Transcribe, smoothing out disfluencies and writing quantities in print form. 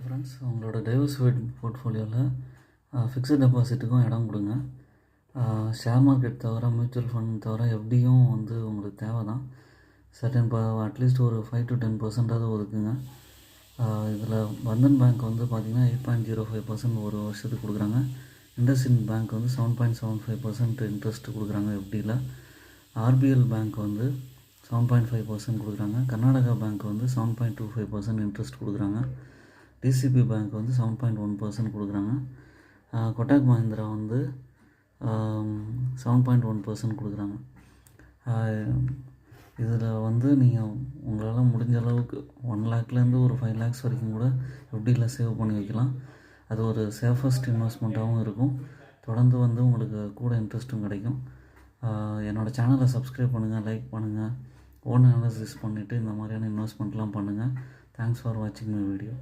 Friends, உங்களோட diversified போர்ட்ஃபோலியோவில் fixed டெபாசிட்டுக்கும் இடம் கொடுங்க. ஷேர் மார்க்கெட் தவிர, மியூச்சுவல் ஃபண்ட் தவிர எஃப்டியும் வந்து உங்களுக்கு தேவை தான். சர்டன் அட்லீஸ்ட் ஒரு 5 to 10% ஒதுக்குங்க. இதில் பந்தன் பேங்க் வந்து பார்த்திங்கன்னா 8.05% ஒரு வருஷத்துக்கு கொடுக்குறாங்க. இண்டஸ்இண்ட் பேங்க் வந்து 7.75% இன்ட்ரெஸ்ட் கொடுக்குறாங்க எஃப்டியில். ஆர்பிஎல் பேங்க் வந்து 7.5% கொடுக்குறாங்க. கர்நாடகா பேங்க் வந்து 7.25% இன்ட்ரெஸ்ட் கொடுக்குறாங்க. டிசிபி பேங்க் வந்து 7.1% கொடுக்குறாங்க. கொட்டாக் மஹிந்திரா வந்து 7.1% கொடுக்குறாங்க. இதில் வந்து நீங்கள் உங்களால் முடிஞ்ச அளவுக்கு 1 lakhலேருந்து ஒரு 5 lakhs வரைக்கும் கூட எஃப்டியில் சேவ் பண்ணி வைக்கலாம். அது ஒரு சேஃபஸ்ட் இன்வெஸ்ட்மெண்ட்டாகவும் இருக்கும். தொடர்ந்து வந்து உங்களுக்கு கூட இன்ட்ரெஸ்ட்டும் கிடைக்கும். என்னோடய சேனலை சப்ஸ்கிரைப் பண்ணுங்கள், லைக் பண்ணுங்கள், ஓன் அனாலிசிஸ் பண்ணிவிட்டு இந்த மாதிரியான இன்வெஸ்ட்மெண்ட்லாம் பண்ணுங்கள். தேங்க்ஸ் ஃபார் வாட்சிங் மை வீடியோ.